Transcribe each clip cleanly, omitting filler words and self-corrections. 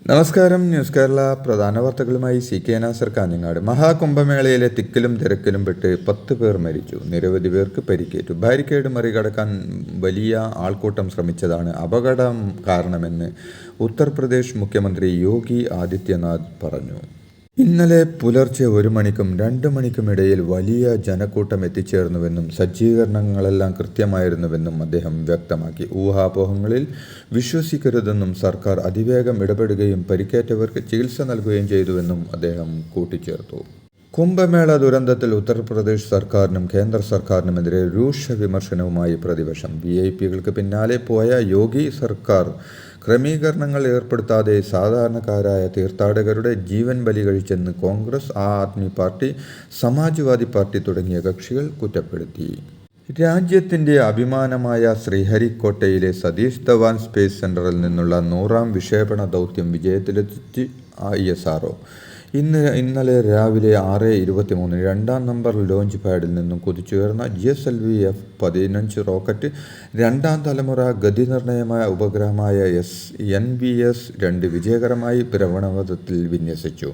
നമസ്കാരം. ന്യൂസ് കേരള പ്രധാന വാർത്തകളുമായി CK നാസർ കാഞ്ഞങ്ങാട്. മഹാകുംഭമേളയിലെ തിക്കിലും തിരക്കിലും പെട്ട് 10 പേർ മരിച്ചു, നിരവധി പേർക്ക് പരിക്കേറ്റു. ബാരിക്കേഡ് മറികടക്കാൻ വലിയ ആൾക്കൂട്ടം ശ്രമിച്ചതാണ് അപകടം കാരണമെന്ന് ഉത്തർപ്രദേശ് മുഖ്യമന്ത്രി യോഗി ആദിത്യനാഥ് പറഞ്ഞു. ഇന്നലെ പുലർച്ചെ 1 മണിക്കും 2 മണിക്കും ഇടയിൽ വലിയ ജനക്കൂട്ടം എത്തിച്ചേർന്നുവെന്നും സജ്ജീകരണങ്ങളെല്ലാം കൃത്യമായിരുന്നുവെന്നും അദ്ദേഹം വ്യക്തമാക്കി. ഊഹാപോഹങ്ങളിൽ വിശ്വസിക്കരുതെന്നും സർക്കാർ അതിവേഗം ഇടപെടുകയും പരിക്കേറ്റവർക്ക് ചികിത്സ നൽകുകയും ചെയ്തുവെന്നും അദ്ദേഹം കൂട്ടിച്ചേർത്തു. കുംഭമേള ദുരന്തത്തിൽ ഉത്തർപ്രദേശ് സർക്കാരിനും കേന്ദ്ര സർക്കാരിനുമെതിരെ രൂക്ഷ വിമർശനവുമായി പ്രതിപക്ഷം. വിഐപികൾക്ക് പിന്നാലെ പോയ യോഗി സർക്കാർ ക്രമീകരണങ്ങൾ ഏർപ്പെടുത്താതെ സാധാരണക്കാരായ തീർത്ഥാടകരുടെ ജീവൻ ബലി കഴിച്ചെന്ന് കോൺഗ്രസ്, ആദ്മി പാർട്ടി, സമാജ്വാദി പാർട്ടി തുടങ്ങിയ കക്ഷികൾ കുറ്റപ്പെടുത്തി. രാജ്യത്തിൻ്റെ അഭിമാനമായ ശ്രീഹരിക്കോട്ടയിലെ സതീഷ് ധവാൻ സ്പേസ് സെൻ്ററിൽ നിന്നുള്ള 100ാം വിക്ഷേപണ ദൗത്യം വിജയത്തിലെത്തി ISRO. ഇന്നലെ രാവിലെ 6:23 2ാം നമ്പർ ലോഞ്ച് പാഡിൽ നിന്നും കുതിച്ചുയർന്ന GSLV F-15 റോക്കറ്റ് 2ാം തലമുറ ഗതിനിർണയമായ ഉപഗ്രഹമായ NVS-2 വിജയകരമായി ഭ്രമണപഥത്തിൽ വിന്യസിച്ചു.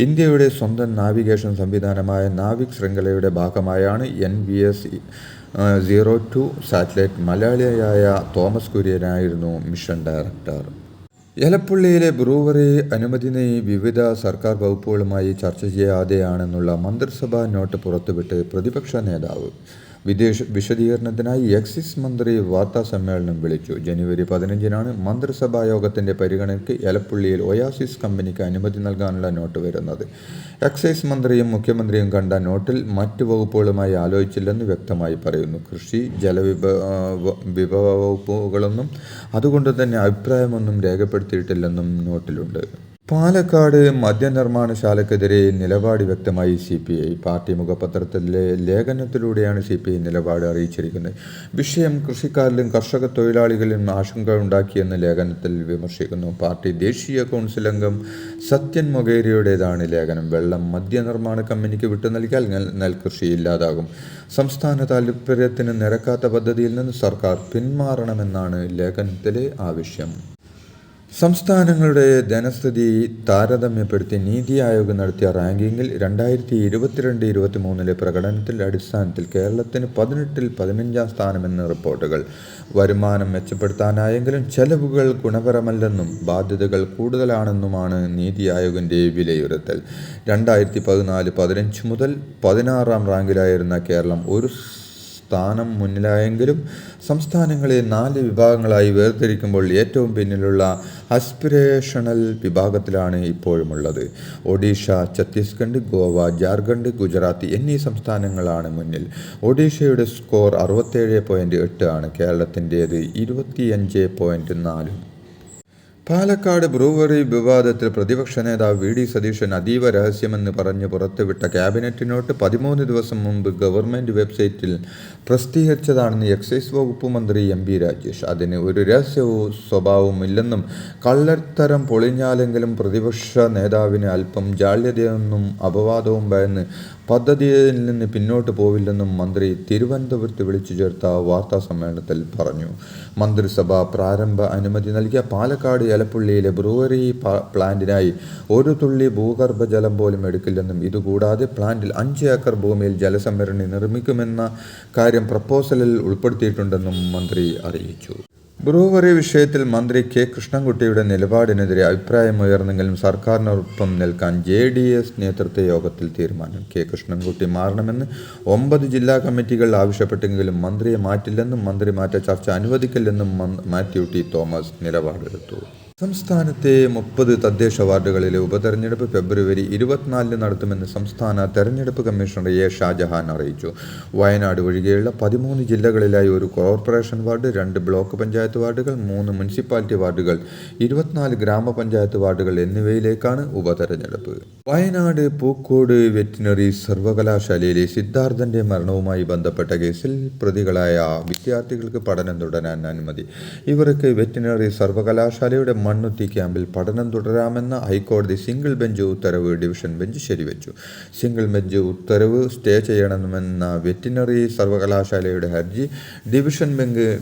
ഇന്ത്യയുടെ സ്വന്തം നാവിഗേഷൻ സംവിധാനമായ നാവിക് ശൃംഖലയുടെ ഭാഗമായാണ് NVS-02 സാറ്റലൈറ്റ്. മലയാളിയായ തോമസ് കുര്യനായിരുന്നു മിഷൻ ഡയറക്ടർ. എലപ്പുള്ളിയിലെ ബ്രൂവറി അനുമതി വിവിധ സർക്കാർ വകുപ്പുകളുമായി ചർച്ച ചെയ്യാതെയാണെന്നുള്ള മന്ത്രിസഭാ നോട്ട് പുറത്തുവിട്ട് പ്രതിപക്ഷ നേതാവ്. വിശദീകരണത്തിനായി എക്സൈസ് മന്ത്രി വാർത്താ സമ്മേളനം വിളിച്ചു. ജനുവരി 15-നാണ് മന്ത്രിസഭാ യോഗത്തിൻ്റെ പരിഗണനയ്ക്ക് എലപ്പുള്ളിയിൽ ഒയാസിസ് കമ്പനിക്ക് അനുമതി നൽകാനുള്ള നോട്ട് വരുന്നത്. എക്സൈസ് മന്ത്രിയും മുഖ്യമന്ത്രിയും കണ്ട നോട്ടിൽ മറ്റ് വകുപ്പുകളുമായി ആലോചിച്ചില്ലെന്ന് വ്യക്തമായി പറയുന്നു. കൃഷി, ജലവിഭവ വകുപ്പുകളൊന്നും അതുകൊണ്ട് തന്നെ അഭിപ്രായമൊന്നും രേഖപ്പെടുത്തിയിട്ടില്ലെന്നും നോട്ടിലുണ്ട്. പാലക്കാട് മദ്യനിർമ്മാണശാലയ്ക്കെതിരെ നിലപാട് വ്യക്തമായി CPI. പാർട്ടി മുഖപത്രത്തിലെ ലേഖനത്തിലൂടെയാണ് CPI നിലപാട് അറിയിച്ചിരിക്കുന്നത്. വിഷയം കൃഷിക്കാരിലും കർഷക തൊഴിലാളികളിലും ആശങ്ക ഉണ്ടാക്കിയെന്ന് ലേഖനത്തിൽ വിമർശിക്കുന്നു. പാർട്ടി ദേശീയ കൗൺസിൽ അംഗം സത്യൻ മൊകേരിയുടേതാണ് ലേഖനം. വെള്ളം മദ്യനിർമ്മാണ കമ്പനിക്ക് വിട്ടു നൽകിയാൽ നെൽകൃഷി ഇല്ലാതാകും. സംസ്ഥാന താൽപര്യത്തിന് നിരക്കാത്ത പദ്ധതിയിൽ നിന്ന് സർക്കാർ പിന്മാറണമെന്നാണ് ലേഖനത്തിലെ ആവശ്യം. സംസ്ഥാനങ്ങളുടെ ധനസ്ഥിതി താരതമ്യപ്പെടുത്തി നീതി ആയോഗ് നടത്തിയ റാങ്കിങ്ങിൽ 2022-23 പ്രകടനത്തിൽ അടിസ്ഥാനത്തിൽ കേരളത്തിന് 18-ൽ 15ാം സ്ഥാനമെന്ന് റിപ്പോർട്ടുകൾ. വരുമാനം മെച്ചപ്പെടുത്താനായെങ്കിലും ചെലവുകൾ ഗുണപരമല്ലെന്നും ബാധ്യതകൾ കൂടുതലാണെന്നുമാണ് നീതി ആയോഗിൻ്റെ വിലയിരുത്തൽ. 2014-15 മുതൽ 16ാം റാങ്കിലായിരുന്ന കേരളം ഒരു സ്ഥാനം മുന്നിലായെങ്കിലും സംസ്ഥാനങ്ങളെ 4 വിഭാഗങ്ങളായി വേർതിരിക്കുമ്പോൾ ഏറ്റവും പിന്നിലുള്ള ആസ്പിരേഷണൽ വിഭാഗത്തിലാണ് ഇപ്പോഴുമുള്ളത്. ഒഡീഷ, ഛത്തീസ്ഗഡ്, ഗോവ, ജാർഖണ്ഡ്, ഗുജറാത്ത് എന്നീ സംസ്ഥാനങ്ങളാണ് മുന്നിൽ. ഒഡീഷയുടെ സ്കോർ 67.8 ആണ്, കേരളത്തിൻ്റേത് 25.4. പാലക്കാട് ബ്രൂവറി വിവാദത്തിൽ പ്രതിപക്ഷ നേതാവ് VD സതീശൻ അതീവ രഹസ്യമെന്ന് പറഞ്ഞ് പുറത്തുവിട്ട ക്യാബിനറ്റ് നോട്ട് 13 ദിവസം മുമ്പ് ഗവൺമെൻറ് വെബ്സൈറ്റിൽ പ്രസിദ്ധീകരിച്ചതാണെന്ന് എക്സൈസ് വകുപ്പ് മന്ത്രി MB രാജേഷ്. അതിന് ഒരു രഹസ്യവും സ്വഭാവവും ഇല്ലെന്നും കള്ളത്തരം പൊളിഞ്ഞാലെങ്കിലും പ്രതിപക്ഷ നേതാവിന് അല്പം ജാള്യതയൊന്നും അപവാദവും ഭയന്ന് പദ്ധതിയിൽ നിന്ന് പിന്നോട്ട് പോവില്ലെന്നും മന്ത്രി തിരുവനന്തപുരത്ത് വിളിച്ചു ചേർത്ത വാർത്താ സമ്മേളനത്തിൽ പറഞ്ഞു. മന്ത്രിസഭ പ്രാരംഭ അനുമതി നൽകിയ പാലക്കാട് എലപ്പുള്ളിയിലെ ബ്രൂവറി പ്ലാന്റിനായി ഒരു തുള്ളി ഭൂഗർഭജലം പോലും എടുക്കില്ലെന്നും ഇതുകൂടാതെ പ്ലാന്റിൽ 5 ഏക്കർ ഭൂമിയിൽ ജലസംഭരണി നിർമ്മിക്കുമെന്ന കാര്യം പ്രപ്പോസലിൽ ഉൾപ്പെടുത്തിയിട്ടുണ്ടെന്നും മന്ത്രി അറിയിച്ചു. ബ്രൂവറി വിഷയത്തിൽ മന്ത്രി K. കൃഷ്ണൻകുട്ടിയുടെ നിലപാടിനെതിരെ അഭിപ്രായമുയർന്നെങ്കിലും സർക്കാരിനൊപ്പം നിൽക്കാൻ JDS നേതൃത്വ യോഗത്തിൽ തീരുമാനം. K. കൃഷ്ണൻകുട്ടി മാറണമെന്ന് 9 ജില്ലാ കമ്മിറ്റികൾ ആവശ്യപ്പെട്ടെങ്കിലും മന്ത്രിയെ മാറ്റില്ലെന്നും മന്ത്രിമാറ്റ ചർച്ച അനുവദിക്കില്ലെന്നും മാത്യു T. തോമസ് നിലപാടെടുത്തു. സംസ്ഥാനത്തെ 30 തദ്ദേശ വാർഡുകളിലെ ഉപതെരഞ്ഞെടുപ്പ് ഫെബ്രുവരി 24 നടത്തുമെന്ന് സംസ്ഥാന തെരഞ്ഞെടുപ്പ് കമ്മീഷണർ A. ഷാജഹാൻ അറിയിച്ചു. വയനാട് ഒഴികെയുള്ള 13 ജില്ലകളിലായി 1 കോർപ്പറേഷൻ വാർഡ്, 2 ബ്ലോക്ക് പഞ്ചായത്ത് വാർഡുകൾ, 3 മുനിസിപ്പാലിറ്റി വാർഡുകൾ, 24 ഗ്രാമപഞ്ചായത്ത് വാർഡുകൾ എന്നിവയിലേക്കാണ് ഉപതെരഞ്ഞെടുപ്പ്. വയനാട് പൂക്കോട് വെറ്റിനറി സർവകലാശാലയിലെ സിദ്ധാർത്ഥൻ്റെ മരണവുമായി ബന്ധപ്പെട്ട കേസിൽ പ്രതികളായ വിദ്യാർത്ഥികൾക്ക് പഠനം തുടരാൻ അനുമതി. ഇവർക്ക് വെറ്റിനറി സർവകലാശാലയുടെ മണ്ണുത്തി ക്യാമ്പിൽ പഠനം തുടരാമെന്ന ഹൈക്കോടതി സിംഗിൾ ബെഞ്ച് ഉത്തരവ് ഡിവിഷൻ ബെഞ്ച് ശരിവച്ചു. സിംഗിൾ ബെഞ്ച് ഉത്തരവ് സ്റ്റേ ചെയ്യണമെന്ന വെറ്റിനറി സർവകലാശാലയുടെ ഹർജി ഡിവിഷൻ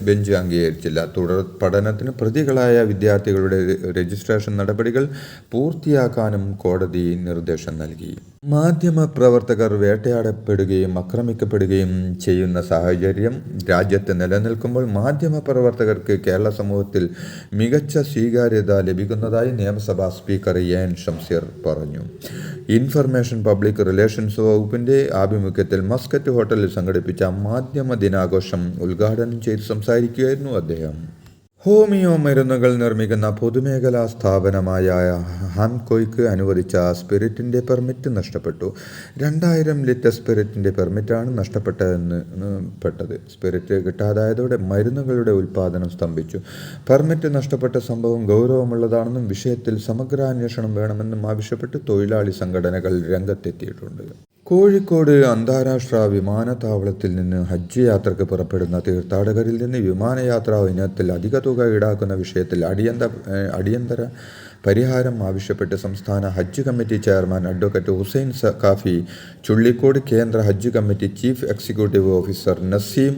ബെഞ്ച് അംഗീകരിച്ചില്ല. തുടർ പഠനത്തിന് പ്രതികളായ വിദ്യാർത്ഥികളുടെ രജിസ്ട്രേഷൻ നടപടികൾ പൂർത്തിയാക്കാനും കോടതി നിർദ്ദേശം നൽകി. മാധ്യമപ്രവർത്തകർ വേട്ടയാടപ്പെടുകയും ആക്രമിക്കപ്പെടുകയും ചെയ്യുന്ന സാഹചര്യം രാജ്യത്ത് നിലനിൽക്കുമ്പോൾ മാധ്യമപ്രവർത്തകർക്ക് കേരള സമൂഹത്തിൽ മികച്ച സ്വീകാര്യത ലഭിക്കുന്നതായി നിയമസഭാ സ്പീക്കർ എൻ ഷംസീർ പറഞ്ഞു. ഇൻഫർമേഷൻ പബ്ലിക് റിലേഷൻസ് വകുപ്പിന്റെ ആഭിമുഖ്യത്തിൽ മസ്കറ്റ് ഹോട്ടലിൽ സംഘടിപ്പിച്ച മാധ്യമ ദിനാഘോഷം ഉദ്ഘാടനം ചെയ്ത് സംസാരിക്കുകയായിരുന്നു അദ്ദേഹം. ഹോമിയോ മരുന്നുകൾ നിർമ്മിക്കുന്ന പൊതുമേഖലാ സ്ഥാപനമായ ഹാംകോയ്ക്ക് അനുവദിച്ച സ്പിരിറ്റിൻ്റെ പെർമിറ്റ് നഷ്ടപ്പെട്ടു. 2000 ലിറ്റർ സ്പിരിറ്റിൻ്റെ പെർമിറ്റാണ് നഷ്ടപ്പെട്ടത്. സ്പിരിറ്റ് കിട്ടാതായതോടെ മരുന്നുകളുടെ ഉൽപ്പാദനം സ്തംഭിച്ചു. പെർമിറ്റ് നഷ്ടപ്പെട്ട സംഭവം ഗൗരവമുള്ളതാണെന്നും വിഷയത്തിൽ സമഗ്രാന്വേഷണം വേണമെന്നും ആവശ്യപ്പെട്ട് തൊഴിലാളി സംഘടനകൾ രംഗത്തെത്തിയിട്ടുണ്ട്. കോഴിക്കോട് അന്താരാഷ്ട്ര വിമാനത്താവളത്തിൽ നിന്ന് ഹജ്ജ് യാത്രയ്ക്ക് പുറപ്പെടുന്ന തീർത്ഥാടകരിൽ നിന്ന് വിമാനയാത്രാ ഇനത്തിൽ അധിക തുക ഈടാക്കുന്ന വിഷയത്തിൽ അടിയന്തര പരിഹാരം ആവശ്യപ്പെട്ട് സംസ്ഥാന ഹജ്ജ് committee chairman advocate Hussain Saqafi Chullikode കേന്ദ്ര ഹജ്ജ് committee chief executive officer Naseem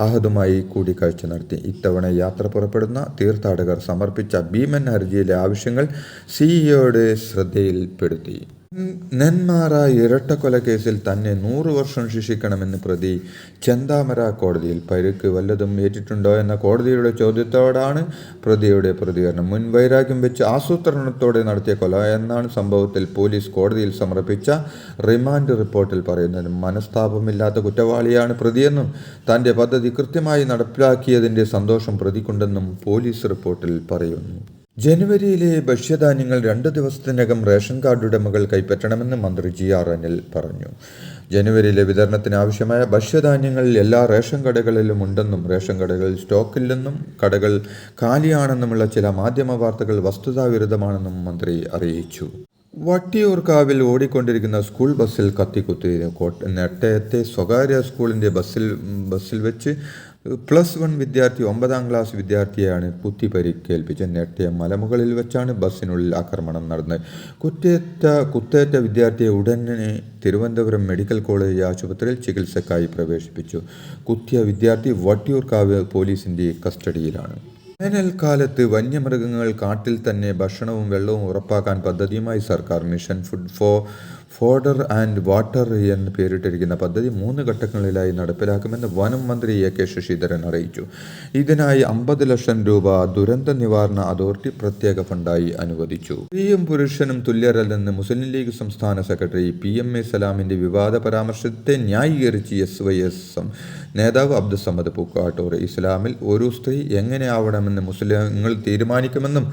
അഹദുമായി കൂടിക്കാഴ്ച നടത്തി. ഇത്തവണ യാത്ര പുറപ്പെടുന്ന തീർത്ഥാടകർ സമർപ്പിച്ച ഭീമൻ ഹർജിയിലെ ആവശ്യങ്ങൾ സിഇഒയുടെ ശ്രദ്ധയിൽപ്പെടുത്തി. നെന്മാറ ഇരട്ടക്കൊലക്കേസിൽ തന്നെ 100 വർഷം ശിക്ഷിക്കണമെന്ന് പ്രതി ചെന്താമര കോടതിയിൽ. പരിക്ക് വല്ലതും ഏറ്റിട്ടുണ്ടോ എന്ന കോടതിയുടെ ചോദ്യത്തോടാണ് പ്രതിയുടെ പ്രതികരണം. മുൻവൈരാഗ്യം വെച്ച് ആസൂത്രണത്തോടെ നടത്തിയ കൊല എന്നാണ് സംഭവത്തിൽ പോലീസ് കോടതിയിൽ സമർപ്പിച്ച റിമാൻഡ് റിപ്പോർട്ടിൽ പറയുന്നത്. മനസ്താപമില്ലാത്ത കുറ്റവാളിയാണ് പ്രതിയെന്നും തൻ്റെ പദ്ധതി കൃത്യമായി നടപ്പിലാക്കിയതിൻ്റെ സന്തോഷം പ്രതിക്കുണ്ടെന്നും പോലീസ് റിപ്പോർട്ടിൽ പറയുന്നു. ജനുവരിയിലെ ഭക്ഷ്യധാന്യങ്ങൾ 2 ദിവസത്തിനകം റേഷൻ കാർഡ് ഉടമകൾ കൈപ്പറ്റണമെന്ന് മന്ത്രി GR അനിൽ പറഞ്ഞു. ജനുവരിയിലെ വിതരണത്തിന് ആവശ്യമായ ഭക്ഷ്യധാന്യങ്ങൾ എല്ലാ റേഷൻ കടകളിലും ഉണ്ടെന്നും റേഷൻ കടകളിൽ സ്റ്റോക്കില്ലെന്നും കടകൾ കാലിയാണെന്നുമുള്ള ചില മാധ്യമ വാർത്തകൾ വസ്തുതാവിരുദ്ധമാണെന്നും മന്ത്രി അറിയിച്ചു. വട്ടിയൂർക്കാവിൽ ഓടിക്കൊണ്ടിരിക്കുന്ന സ്കൂൾ ബസ്സിൽ കത്തിക്കുത്തി. നെട്ടയത്തെ സ്വകാര്യ സ്കൂളിൻ്റെ ബസ്സിൽ വെച്ച് +1 വിദ്യാർത്ഥി 9ാം ക്ലാസ് വിദ്യാർത്ഥിയെയാണ് കുത്തി പരിക്കേൽപ്പിച്ച്. നെട്ടയ മലമുകളിൽ വെച്ചാണ് ബസ്സിനുള്ളിൽ ആക്രമണം നടന്നത്. കുത്തേറ്റ വിദ്യാർത്ഥിയെ ഉടനെ തിരുവനന്തപുരം മെഡിക്കൽ കോളേജ് ആശുപത്രിയിൽ ചികിത്സയ്ക്കായി പ്രവേശിപ്പിച്ചു. കുത്തിയ വിദ്യാർത്ഥി വട്ടിയൂർക്കാവ് പോലീസിൻ്റെ കസ്റ്റഡിയിലാണ്. വേനൽക്കാലത്ത് വന്യമൃഗങ്ങൾ കാട്ടിൽ തന്നെ ഭക്ഷണവും വെള്ളവും ഉറപ്പാക്കാൻ പദ്ധതിയുമായി സർക്കാർ. മിഷൻ ഫോഡർ ആൻഡ് വാട്ടർ എന്ന് പേരിട്ടിരിക്കുന്ന പദ്ധതി 3 ഘട്ടങ്ങളിലായി നടപ്പിലാക്കുമെന്ന് വനം മന്ത്രി AK ശശീധരൻ അറിയിച്ചു. ഇതിനായി 50 ലക്ഷം രൂപ ദുരന്ത നിവാരണ അതോറിറ്റി പ്രത്യേക ഫണ്ടായി അനുവദിച്ചു. സ്ത്രീയും പുരുഷനും തുല്യരല്ലെന്ന് മുസ്ലിം ലീഗ് സംസ്ഥാന സെക്രട്ടറി PMA സലാമിന്റെ വിവാദ പരാമർശത്തെ ന്യായീകരിച്ച് SYS നേതാവ് അബ്ദുസമദ് പൂക്കാട്ടൂർ. ഇസ്ലാമിൽ ഒരു സ്ത്രീ എങ്ങനെ ആവണമെന്ന് മുസ്ലിങ്ങൾ തീരുമാനിക്കുമെന്നും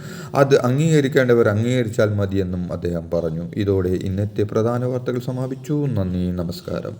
അത് അംഗീകരിക്കേണ്ടവർ അംഗീകരിച്ചാൽ മതിയെന്നും അദ്ദേഹം പറഞ്ഞു. ഇതോടെ ഇന്നത്തെ പ്രധാന വാർത്തകൾ സമാപിച്ചു. നന്ദി, നമസ്കാരം.